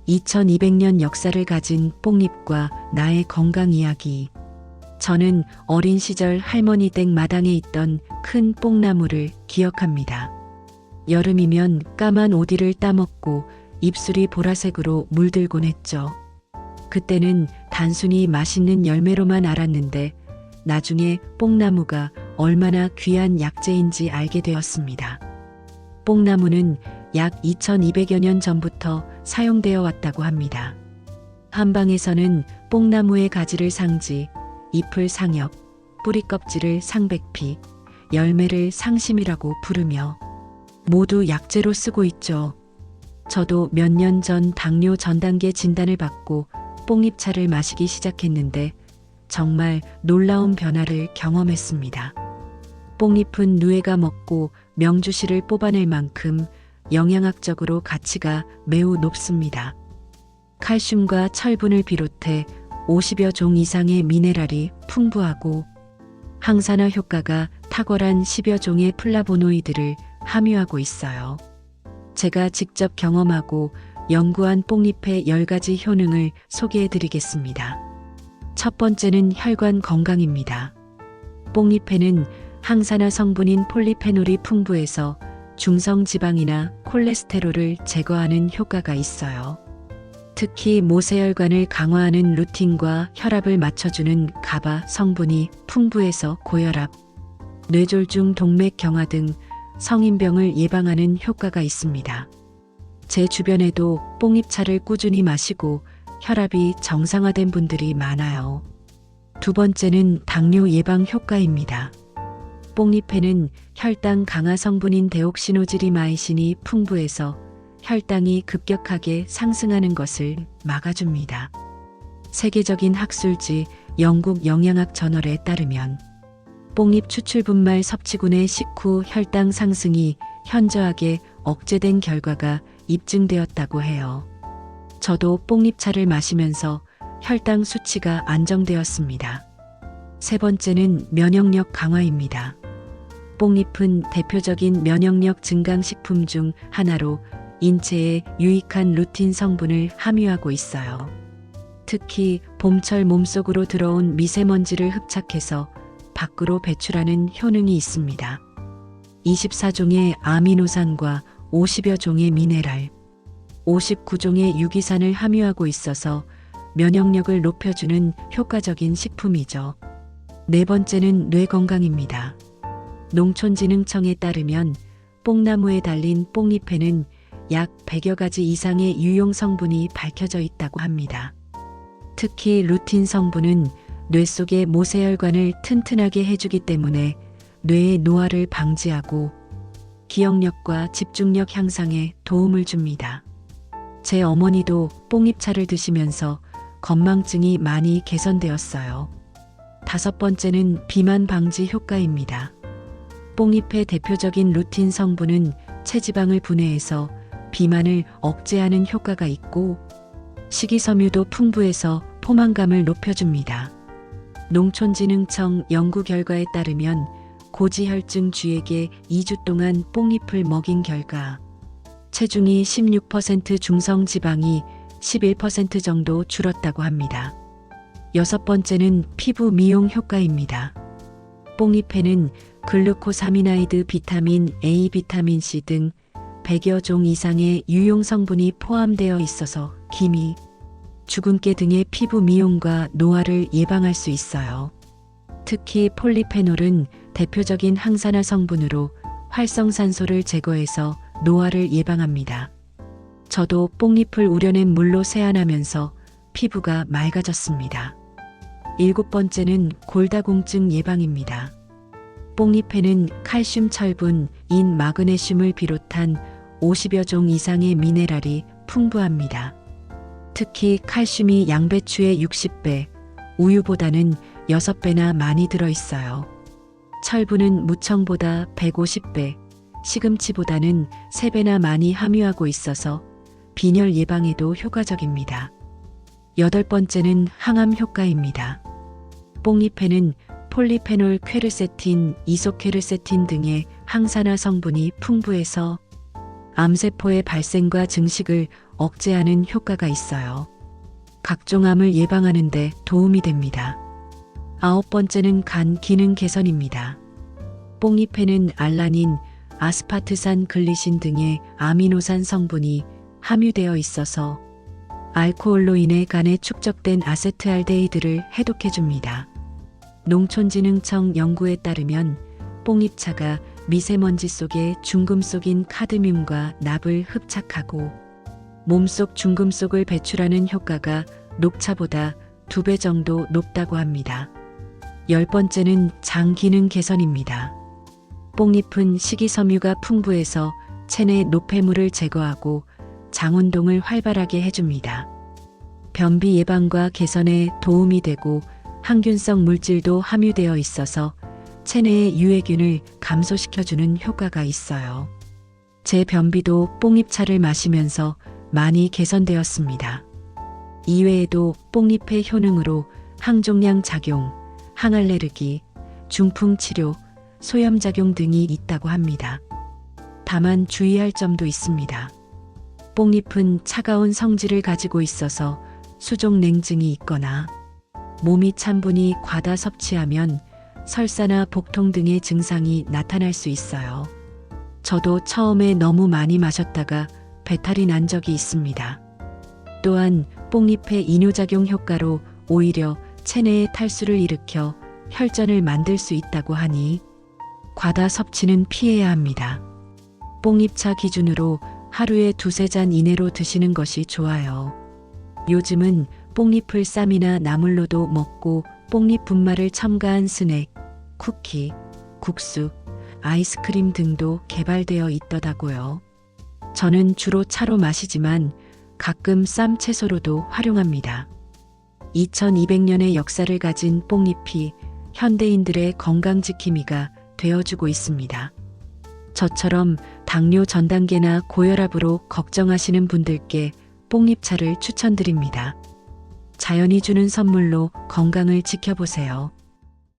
2200년 역사를 가진 뽕잎과 나의 건강 이야기. 저는 어린 시절 할머니 댁 마당에 있던 큰 뽕나무를 기억합니다. 여름이면 까만 오디를 따먹고 입술이 보라색으로 물들곤 했죠. 그때는 단순히 맛있는 열매로만 알았는데 나중에 뽕나무가 얼마나 귀한 약재인지 알게 되었습니다. 뽕나무는 약 2200여 년 전부터 사용되어 왔다고 합니다. 한방에서는 뽕나무의 가지를 상지, 잎을 상엽, 뿌리 껍질을 상백피, 열매를 상심이라고 부르며 모두 약재로 쓰고 있죠. 저도 몇 년 전 당뇨 전단계 진단을 받고 뽕잎차를 마시기 시작했는데 정말 놀라운 변화를 경험했습니다. 뽕잎은 누에가 먹고 명주실을 뽑아낼 만큼 영양학적으로 가치가 매우 높습니다. 칼슘과 철분을 비롯해 50여 종 이상의 미네랄이 풍부하고 항산화 효과가 탁월한 10여 종의 플라보노이드를 함유하고 있어요. 제가 직접 경험하고 연구한 뽕잎의 10가지 효능을 소개해 드리겠습니다. 첫 번째는 혈관 건강입니다. 뽕잎에는 항산화 성분인 폴리페놀이 풍부해서 중성 지방이나 콜레스테롤을 제거하는 효과가 있어요. 특히 모세혈관을 강화하는 루틴과 혈압을 맞춰주는 가바 성분이 풍부해서 고혈압, 뇌졸중 동맥 경화 등 성인병을 예방하는 효과가 있습니다. 제 주변에도 뽕잎차를 꾸준히 마시고 혈압이 정상화된 분들이 많아요. 두 번째는 당뇨 예방 효과입니다. 뽕잎에는 혈당 강화 성분인 데옥시노지리마이신이 풍부해서 혈당이 급격하게 상승하는 것을 막아줍니다. 세계적인 학술지 영국 영양학 저널에 따르면 뽕잎 추출분말 섭취군의 식후 혈당 상승이 현저하게 억제된 결과가 입증되었다고 해요. 저도 뽕잎차를 마시면서 혈당 수치가 안정되었습니다. 세 번째는 면역력 강화입니다. 뽕잎은 대표적인 면역력 증강식품 중 하나로 인체에 유익한 루틴 성분을 함유하고 있어요. 특히 봄철 몸속으로 들어온 미세먼지를 흡착해서 밖으로 배출하는 효능이 있습니다. 24종의 아미노산과 50여 종의 미네랄, 59종의 유기산을 함유하고 있어서 면역력을 높여주는 효과적인 식품이죠. 네 번째는 뇌 건강입니다. 농촌진흥청에 따르면 뽕나무에 달린 뽕잎에는 약 100여 가지 이상의 유용 성분이 밝혀져 있다고 합니다. 특히 루틴 성분은 뇌 속의 모세혈관을 튼튼하게 해주기 때문에 뇌의 노화를 방지하고 기억력과 집중력 향상에 도움을 줍니다. 제 어머니도 뽕잎차를 드시면서 건망증이 많이 개선되었어요. 다섯 번째는 비만 방지 효과입니다. 뽕잎의 대표적인 루틴 성분은 체지방을 분해해서 비만을 억제하는 효과가 있고 식이섬유도 풍부해서 포만감을 높여줍니다. 농촌진흥청 연구 결과에 따르면 고지혈증 쥐에게 2주 동안 뽕잎을 먹인 결과 체중이 16% 중성 지방이 11% 정도 줄었다고 합니다. 여섯 번째는 피부 미용 효과입니다. 뽕잎에는 글루코사미나이드, 비타민 A, 비타민 C 등 100여 종 이상의 유용 성분이 포함되어 있어서 기미, 주근깨 등의 피부 미용과 노화를 예방할 수 있어요. 특히 폴리페놀은 대표적인 항산화 성분으로 활성산소를 제거해서 노화를 예방합니다. 저도 뽕잎을 우려낸 물로 세안하면서 피부가 맑아졌습니다. 일곱 번째는 골다공증 예방입니다. 뽕잎에는 칼슘, 철분, 인, 마그네슘을 비롯한 50여 종 이상의 미네랄이 풍부합니다. 특히 칼슘이 양배추의 60배, 우유보다는 6배나 많이 들어있어요. 철분은 무청보다 150배, 시금치보다는 3배나 많이 함유하고 있어서 빈혈 예방에도 효과적입니다. 여덟 번째는 항암 효과입니다. 뽕잎에는 폴리페놀, 퀘르세틴, 이소퀘르세틴 등의 항산화 성분이 풍부해서 암세포의 발생과 증식을 억제하는 효과가 있어요. 각종 암을 예방하는 데 도움이 됩니다. 9번째는 간 기능 개선입니다. 뽕잎에는 알라닌, 아스파트산 글리신 등의 아미노산 성분이 함유되어 있어서 알코올로 인해 간에 축적된 아세트알데히드를 해독해줍니다. 농촌진흥청 연구에 따르면 뽕잎차가 미세먼지 속에 중금속인 카드뮴과 납을 흡착하고 몸속 중금속을 배출하는 효과가 녹차보다 2배 정도 높다고 합니다. 10번째는 장 기능 개선입니다. 뽕잎은 식이섬유가 풍부해서 체내 노폐물을 제거하고 장 운동을 활발하게 해줍니다. 변비 예방과 개선에 도움이 되고 항균성 물질도 함유되어 있어서 체내의 유해균을 감소시켜주는 효과가 있어요. 제 변비도 뽕잎차를 마시면서 많이 개선되었습니다. 이외에도 뽕잎의 효능으로 항종양 작용, 항알레르기, 중풍 치료, 소염작용 등이 있다고 합니다. 다만 주의할 점도 있습니다. 뽕잎은 차가운 성질을 가지고 있어서 수족 냉증이 있거나 몸이 찬 분이 과다 섭취하면 설사나 복통 등의 증상이 나타날 수 있어요. 저도 처음에 너무 많이 마셨다가 배탈이 난 적이 있습니다. 또한 뽕잎의 이뇨작용 효과로 오히려 체내에 탈수를 일으켜 혈전을 만들 수 있다고 하니 과다 섭취는 피해야 합니다. 뽕잎차 기준으로 하루에 2-3잔 이내로 드시는 것이 좋아요. 요즘은 뽕잎을 쌈이나 나물로도 먹고 뽕잎 분말을 첨가한 스낵, 쿠키, 국수, 아이스크림 등도 개발되어 있더라고요. 저는 주로 차로 마시지만 가끔 쌈 채소로도 활용합니다. 2200년의 역사를 가진 뽕잎이 현대인들의 건강지킴이가 되어주고 있습니다. 저처럼 당뇨 전 단계나 고혈압으로 걱정하시는 분들께 뽕잎차를 추천드립니다. 자연이 주는 선물로 건강을 지켜보세요.